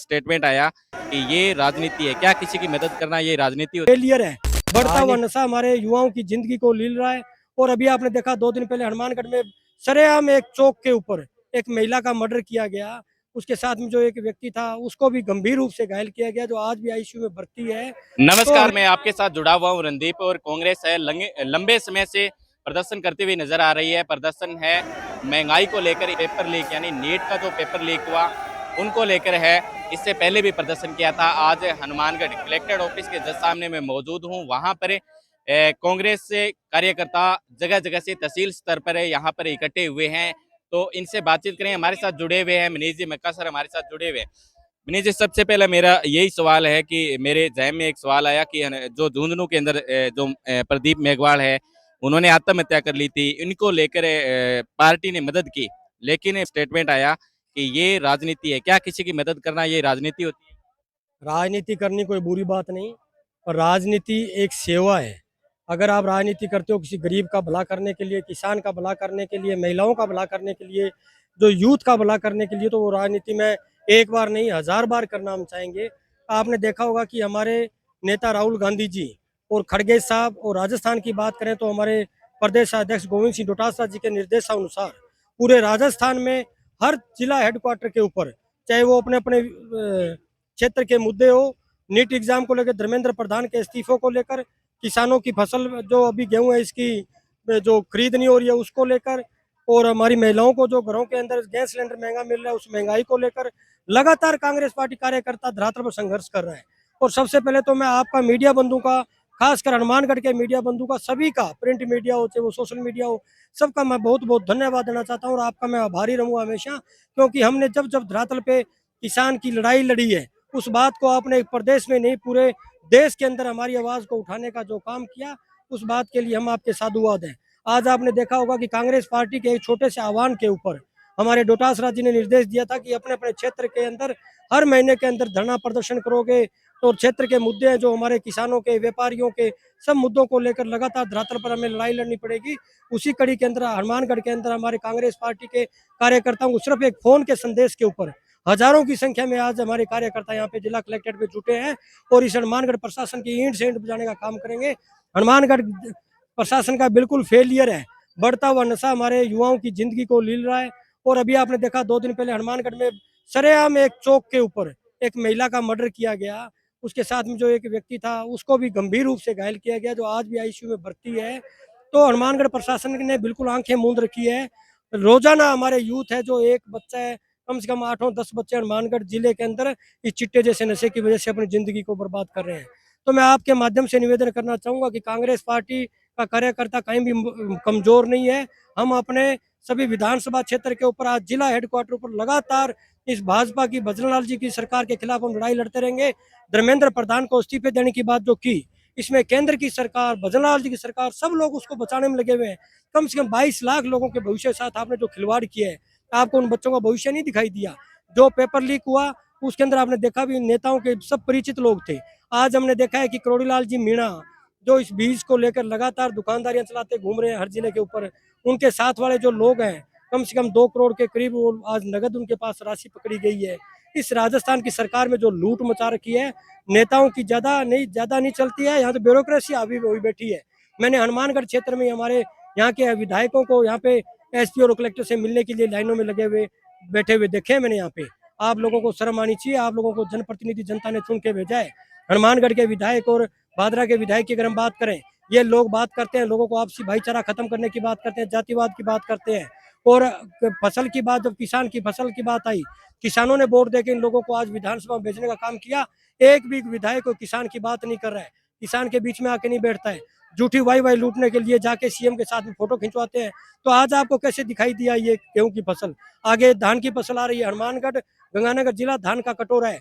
Statement आया कि ये राजनीति है। क्या किसी की मदद करना ये राजनीति होती फेलियर है। बढ़ता हुआ नशा हमारे युवाओं की जिंदगी को लील रहा है। और अभी आपने देखा 2 दिन पहले हनुमानगढ़ में सरेआम एक चौक के ऊपर एक महिला का मर्डर किया गया। उसके साथ में जो एक व्यक्ति था उसको भी गंभीर रूप से घायल किया गया, जो आज भी आईसीयू में भर्ती है। तो नमस्कार, मैं आपके साथ जुड़ा हुआ हूँ रणदीप। और कांग्रेस है लंबे समय से प्रदर्शन करती हुई नजर आ रही है। प्रदर्शन है महंगाई को लेकर, पेपर लीक यानी नीट का जो पेपर लीक हुआ उनको लेकर है। इससे पहले भी प्रदर्शन किया था। आज हनुमानगढ़ कलेक्ट्रेट ऑफिस के जस्ट सामने मैं मौजूद हूँ। वहां पर कांग्रेस से कार्यकर्ता जगह जगह से तहसील स्तर पर यहाँ पर इकट्ठे हुए हैं। तो इनसे बातचीत करें। हमारे साथ जुड़े हुए हैं मनीष जी मक्का सर, हमारे साथ जुड़े हुए हैं। विनीत जी, सबसे पहले मेरा यही सवाल है कि मेरे जहन में एक सवाल आया कि जो झुंझुनू के अंदर जो प्रदीप मेघवाल है उन्होंने आत्महत्या कर ली थी। इनको लेकर पार्टी ने मदद की, लेकिन स्टेटमेंट आया कि ये राजनीति है। क्या किसी की मदद करना ये राजनीति होती है? राजनीति करनी कोई बुरी बात नहीं, और राजनीति एक सेवा है। अगर आप राजनीति करते हो किसी गरीब का भला करने के लिए, किसान का भला करने के लिए, महिलाओं का भला करने के लिए, जो यूथ का भला करने के लिए, तो वो राजनीति में एक बार नहीं 1000 बार करना हम चाहेंगे। आपने देखा होगा कि हमारे नेता राहुल गांधी जी और खड़गे साहब, और राजस्थान की बात करें तो हमारे प्रदेश अध्यक्ष गोविंद सिंह डोटासरा जी के निर्देशानुसार पूरे राजस्थान में हर जिला हेडक्वार्टर के ऊपर, चाहे वो अपने अपने क्षेत्र के मुद्दे हो, नीट एग्जाम को लेकर, धर्मेंद्र प्रधान के इस्तीफों को लेकर, किसानों की फसल जो अभी गेहूं है इसकी जो खरीद नहीं हो रही है उसको लेकर, और हमारी महिलाओं को जो घरों के अंदर गैस सिलेंडर महंगा मिल रहा है उस महंगाई को लेकर लगातार कांग्रेस पार्टी कार्यकर्ता धरातल पर संघर्ष कर रहे हैं। और सबसे पहले तो मैं आपका मीडिया बंधु का, खासकर हनुमानगढ़ के मीडिया बंधु का, सभी का, प्रिंट मीडिया हो चाहे वो सोशल मीडिया हो, सबका मैं बहुत बहुत धन्यवाद देना चाहता हूँ। और आपका मैं आभारी रहूंगा हमेशा, क्योंकि हमने जब जब धरातल पे किसान की लड़ाई लड़ी है उस बात को आपने एक प्रदेश में नहीं पूरे देश के अंदर हमारी आवाज को उठाने का जो काम किया, उस बात के लिए हम आपके साधुवाद हैं। आज आपने देखा होगा कि कांग्रेस पार्टी के एक छोटे से आह्वान के ऊपर हमारे डोटासरा जी ने निर्देश दिया था कि अपने अपने क्षेत्र के अंदर हर महीने के अंदर धरना प्रदर्शन करोगे, तो क्षेत्र के मुद्दे हैं जो हमारे किसानों के, व्यापारियों के, सब मुद्दों को लेकर लगातार धरातल पर हमें लड़ाई लड़नी पड़ेगी। उसी कड़ी के अंदर हनुमानगढ़ के अंदर हमारे कांग्रेस पार्टी के कार्यकर्ताओं को सिर्फ एक फोन के संदेश के ऊपर हजारों की संख्या में आज हमारे कार्यकर्ता यहाँ पे जिला कलेक्ट्रेट पे जुटे हैं, और इस हनुमानगढ़ प्रशासन की ईंट से ईंट बजाने का काम करेंगे। हनुमानगढ़ प्रशासन का बिल्कुल फेलियर है। बढ़ता हुआ नशा हमारे युवाओं की जिंदगी को लील रहा है। और अभी आपने देखा 2 दिन पहले हनुमानगढ़ में सरेआम एक चौक के ऊपर एक महिला का मर्डर किया गया। उसके साथ में जो एक व्यक्ति था उसको भी गंभीर रूप से घायल किया गया, जो आज भी आईसीयू में भर्ती है। तो हनुमानगढ़ प्रशासन ने बिल्कुल आंखें मूंद रखी है। रोजाना हमारे यूथ है, जो एक बच्चा है, कम से कम 8-10 बच्चे हनुमानगढ़ जिले के अंदर इस चिट्टे जैसे नशे की वजह से अपनी जिंदगी को बर्बाद कर रहे हैं। तो मैं आपके माध्यम से निवेदन करना चाहूंगा कि कांग्रेस पार्टी का कार्यकर्ता कहीं भी कमजोर नहीं है। हम अपने सभी विधानसभा क्षेत्र के ऊपर आज जिला हेडक्वार्टर पर लगातार इस भाजपा की, भजनलाल जी की सरकार के खिलाफ हम लड़ाई लड़ते रहेंगे। धर्मेंद्र प्रधान को इस्तीफे देने की बात जो की, इसमें केंद्र की सरकार, भजनलाल जी की सरकार, सब लोग उसको बचाने में लगे हुए हैं। कम से कम 22 लाख लोगों के भविष्य के साथ आपने जो खिलवाड़ किया है, आपको उन बच्चों का भविष्य नहीं दिखाई दिया। जो पेपर लीक हुआ उसके अंदर आपने देखा भी नेताओं के सब परिचित लोग थे। आज हमने देखा है कि करोड़ीलाल जी मीणा, जो इस बीज को लेकर लगातार दुकानदारियां चलाते घूम रहे हैं हर जिले के ऊपर, उनके साथ वाले जो लोग हैं, कम से कम 2 करोड़ के करीब आज नगद उनके पास राशि पकड़ी गई है। इस राजस्थान की सरकार में जो लूट मचा रखी है, नेताओं की ज्यादा नहीं चलती है, यहाँ तो ब्यूरोक्रेसी हावी हुई बैठी है। मैंने हनुमानगढ़ क्षेत्र में हमारे यहाँ के विधायकों को यहाँ पे एसपी और कलेक्टर से मिलने के लिए लाइनों में लगे हुए बैठे हुए देखे हैं मैंने यहाँ पे। आप लोगों को शर्म आनी चाहिए, आप लोगों को जनप्रतिनिधि जनता ने चुन के भेजा है। हनुमानगढ़ के विधायक और भादरा के विधायक की अगर हम बात करें, ये लोग बात करते हैं लोगों को आपसी भाईचारा खत्म करने की बात करते हैं, जातिवाद की बात करते हैं। और फसल की बात, जब किसान की फसल की बात आई, किसानों ने वोट देकर इन लोगों को आज विधानसभा में भेजने का काम किया। एक भी विधायक को किसान की बात नहीं कर रहा है, किसान के बीच में आके नहीं बैठता है, झूठी वाई लूटने के लिए जाके सीएम के साथ में फोटो खिंचवाते हैं। तो आज आपको कैसे दिखाई दिया ये गेहूं की फसल? आगे धान की फसल आ रही है। हनुमानगढ़ गंगानगर जिला धान का कटोरा है।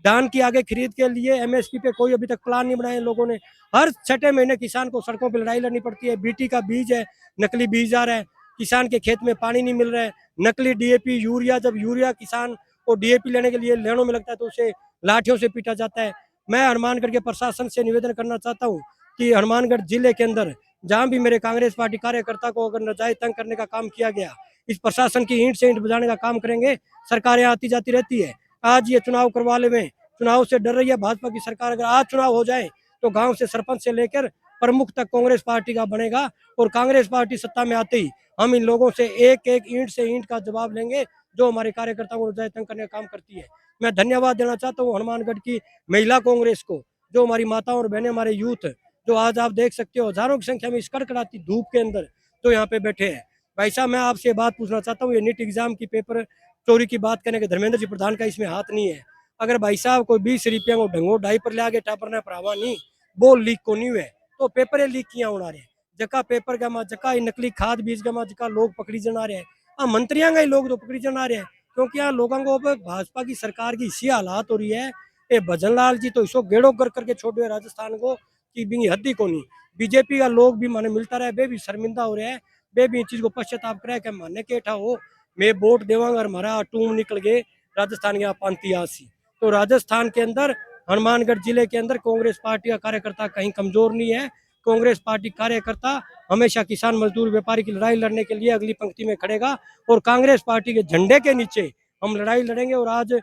धान की आगे खरीद के लिए एमएसपी पे कोई अभी तक प्लान नहीं बनाए लोगों ने। हर छठे महीने किसान को सड़कों पर लड़ाई लड़नी पड़ती है। बीटी का बीज है, नकली बीज आ रहा है, किसान के खेत में पानी नहीं मिल रहा है, नकली डीएपी, यूरिया, जब यूरिया किसान को डीएपी लेने के लिए लेनों में लगता है तो उसे लाठियों से पीटा जाता है। मैं हनुमानगढ़ के प्रशासन से निवेदन करना चाहता हूँ कि हनुमानगढ़ जिले के अंदर जहाँ भी मेरे कांग्रेस पार्टी कार्यकर्ता को अगर नाजायज तंग करने का काम किया गया, इस प्रशासन की ईंट से ईंट बजाने का काम करेंगे। सरकारें आती जाती रहती है, आज ये चुनाव करवा ले, चुनाव से डर रही है भाजपा की सरकार। अगर आज चुनाव हो जाए तो गांव से सरपंच से लेकर प्रमुख तक कांग्रेस पार्टी का बनेगा, और कांग्रेस पार्टी सत्ता में आते ही हम इन लोगों से एक एक ईंट से ईंट का जवाब लेंगे जो हमारे कार्यकर्ताओं को रोजाई तंग करने का काम करती है। मैं धन्यवाद देना चाहता हूँ हनुमानगढ़ की महिला कांग्रेस को, जो हमारी माताओं और बहनें, हमारे यूथ, जो आज आप देख सकते हो हजारों की संख्या में इस कड़कड़ाती धूप के अंदर जो यहाँ पे बैठे हैं। भाई साहब, मैं आपसे बात पूछना चाहता हूँ, ये नीट एग्जाम की पेपर चोरी की बात करने के धर्मेंद्र जी प्रधान का इसमें हाथ नहीं है। अगर भाई साहब कोई 20 रुपया को ढंगो डाइपर ले आगे टापर ने पढ़ावा नहीं, वो लीक को नहीं हुए तो पेपर लीक किया उड़ा रहे जका पेपर का जका नकली खाद बीज का जका लोग पकड़ी जना रहे हैं। हाँ, मंत्रियों का ही लोग तो पकड़ी जना रहे हैं, क्योंकि यहाँ लोगों को भाजपा की सरकार की इसी हालात हो रही है। ये भजन लाल जी तो इसको गेड़ो कर करके छोड़ रहे राजस्थान को कि बिंगी हद्दी को नहीं। बीजेपी का लोग भी माने मिलता रहे, वे भी शर्मिंदा हो रहे हैं, वे भी इस चीज को पश्चाताप करे कि माने के ठा हो मैं वोट देवांगा और हमारा टूम निकल गए राजस्थान के पांती आसी। तो राजस्थान के अंदर हनुमानगढ़ जिले के अंदर कांग्रेस पार्टी का कार्यकर्ता कहीं कमजोर नहीं है। कांग्रेस पार्टी कार्यकर्ता हमेशा किसान मजदूर व्यापारी की लड़ाई लड़ने के लिए अगली पंक्ति में खड़ेगा, और कांग्रेस पार्टी के झंडे के नीचे हम लड़ाई लड़ेंगे। और आज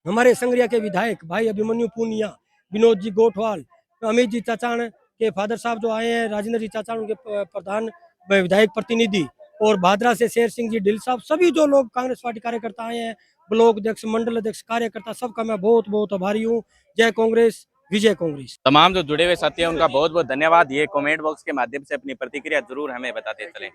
हमारे संगरिया के विधायक भाई अभिमन्यु पूनिया, विनोद जी गोठवाल, अमित जी चाचान के फादर साहब जो आए हैं, राजेंद्र जी चाचान उनके प्रधान विधायक प्रतिनिधि, और भादरा से शेर सिंह जी ढिल साहब, सभी जो लोग कांग्रेस पार्टी कार्यकर्ता आए हैं, ब्लॉक अध्यक्ष, मंडल अध्यक्ष, कार्यकर्ता, सबका मैं बहुत बहुत आभारी हूँ। जय कांग्रेस, विजय कांग्रेस। तमाम जो जुड़े हुए साथी हैं उनका बहुत बहुत धन्यवाद। ये कमेंट बॉक्स के माध्यम से अपनी प्रतिक्रिया जरूर हमें बताते चलें।